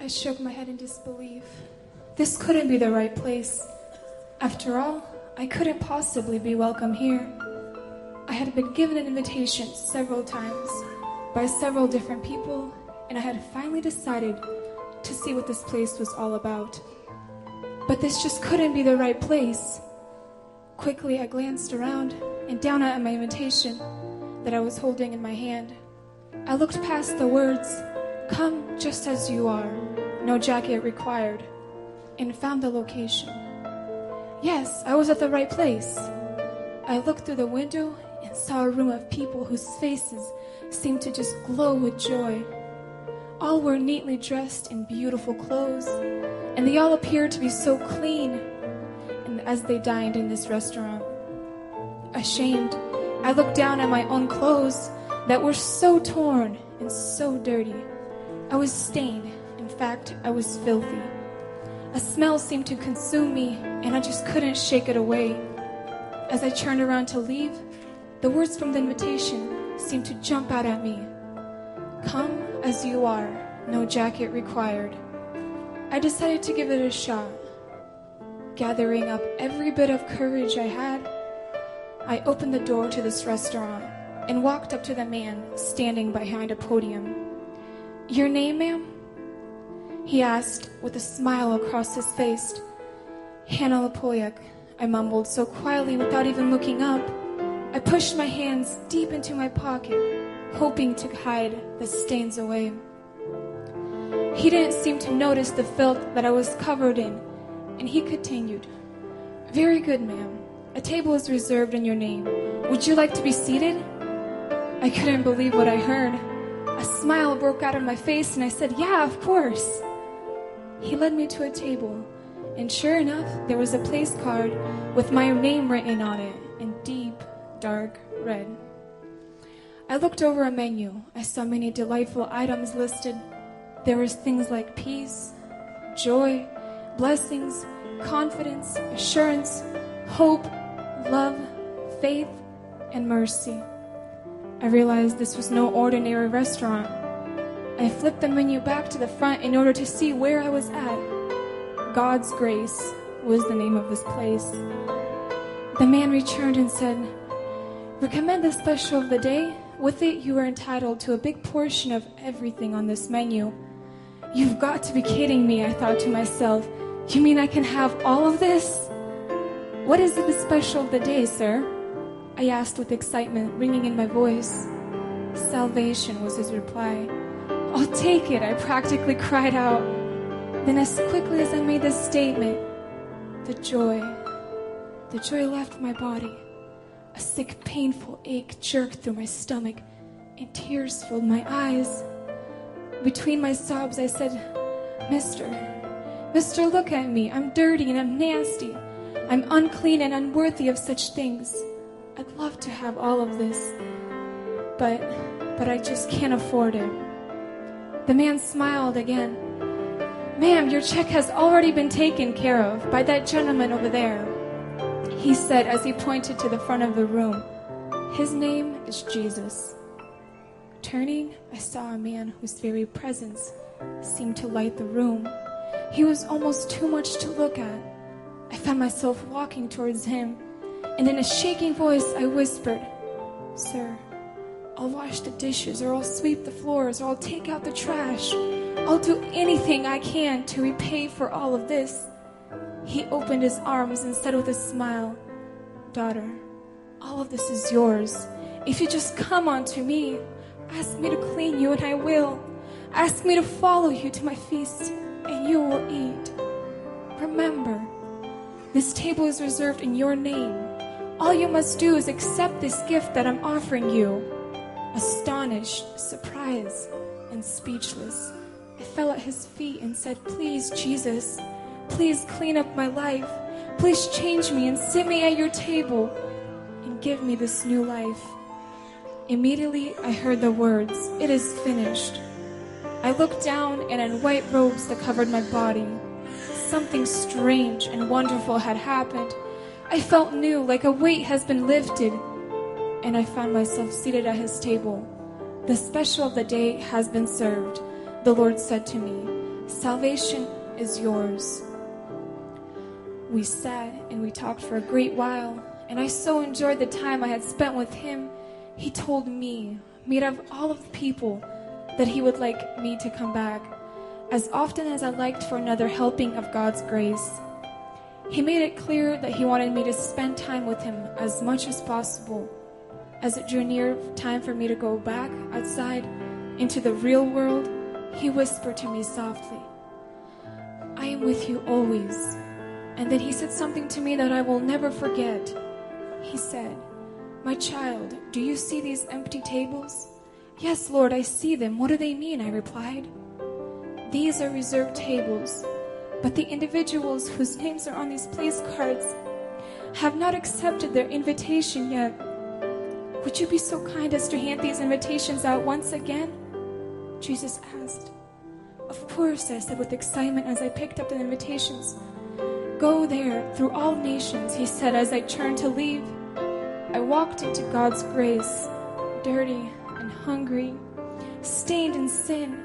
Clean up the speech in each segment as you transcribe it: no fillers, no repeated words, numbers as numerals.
I shook my head in disbelief. This couldn't be the right place. After all, I couldn't possibly be welcome here. I had been given an invitation several times by several different people, and I had finally decided to see what this place was all about. But this just couldn't be the right place. Quickly, I glanced around and down at my invitation that I was holding in my hand. I looked past the words, "Come just as you are, no jacket required," and found the location. Yes, I was at the right place. I looked through the window and saw a room of people whose faces seemed to just glow with joy. All were neatly dressed in beautiful clothes, and they all appeared to be so clean and as they dined in this restaurant. Ashamed, I looked down at my own clothes that were so torn and so dirty. I was stained. In fact, I was filthy. A smell seemed to consume me, and I just couldn't shake it away. As I turned around to leave, the words from the invitation seemed to jump out at me. "Come as you are, no jacket required." I decided to give it a shot. Gathering up every bit of courage I had, I opened the door to this restaurant and walked up to the man standing behind a podium. "Your name, ma'am?" he asked with a smile across his face. "Hannah Lapoyak," I mumbled so quietly without even looking up. I pushed my hands deep into my pocket, hoping to hide the stains away. He didn't seem to notice the filth that I was covered in, and he continued, "Very good, ma'am. A table is reserved in your name. Would you like to be seated?" I couldn't believe what I heard. A smile broke out on my face, and I said, "Yeah, of course." He led me to a table, and sure enough, there was a place card with my name written on it in deep, dark red. I looked over a menu. I saw many delightful items listed. There was things like peace, joy, blessings, confidence, assurance, hope, love, faith, and mercy. I realized this was no ordinary restaurant. I flipped the menu back to the front in order to see where I was at. God's Grace was the name of this place. The man returned and said, "Recommend the special of the day. With it, you are entitled to a big portion of everything on this menu." You've got to be kidding me, I thought to myself. You mean I can have all of this? "What is the special of the day, sir?" I asked with excitement ringing in my voice. "Salvation," was his reply. "I'll take it," I practically cried out. Then as quickly as I made this statement, the joy left my body. A sick, painful ache jerked through my stomach, and tears filled my eyes. Between my sobs, I said, Mister, look at me. I'm dirty and I'm nasty. I'm unclean and unworthy of such things. I'd love to have all of this, but I just can't afford it." The man smiled again. "Ma'am, your check has already been taken care of by that gentleman over there," he said as he pointed to the front of the room. "His name is Jesus." Turning, I saw a man whose very presence seemed to light the room. He was almost too much to look at. I found myself walking towards him, and in a shaking voice I whispered, "Sir, I'll wash the dishes, or I'll sweep the floors, or I'll take out the trash. I'll do anything I can to repay for all of this." He opened his arms and said with a smile, "Daughter, all of this is yours. If you just come unto me, ask me to clean you, and I will. Ask me to follow you to my feast, and you will eat. Remember, this table is reserved in your name. All you must do is accept this gift that I'm offering you." Astonished, surprised, and speechless, I fell at his feet and said, "Please, Jesus, please clean up my life. Please change me and sit me at your table and give me this new life." Immediately, I heard the words, "It is finished." I looked down, and in white robes that covered my body, something strange and wonderful had happened. I felt new, like a weight has been lifted, and I found myself seated at his table. "The special of the day has been served," the Lord said to me. Salvation is yours." We sat and we talked for a great while, and I so enjoyed the time I had spent with him. He told me, made of all of the people, that he would like me to come back as often as I liked for another helping of God's grace. He made it clear that he wanted me to spend time with him as much as possible. As it drew near time for me to go back outside into the real world, he whispered to me softly, "I am with you always." And then he said something to me that I will never forget. He said, "My child, do you see these empty tables?" "Yes, Lord, I see them. What do they mean?" I replied. "These are reserved tables, but the individuals whose names are on these place cards have not accepted their invitation yet. Would you be so kind as to hand these invitations out once again?" Jesus asked. "Of course," I said with excitement as I picked up the invitations. "Go there through all nations," he said as I turned to leave. I walked into God's grace, dirty and hungry, stained in sin,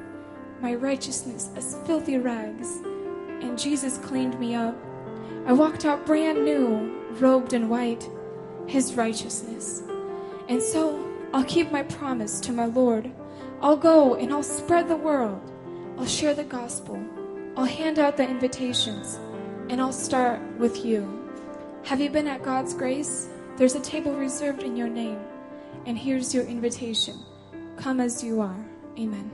my righteousness as filthy rags, and Jesus cleaned me up. I walked out brand new, robed in white, his righteousness. And so I'll keep my promise to my Lord. I'll go and I'll spread the world. I'll share the gospel. I'll hand out the invitations. And I'll start with you. Have you been at God's grace? There's a table reserved in your name. And here's your invitation. Come as you are. Amen.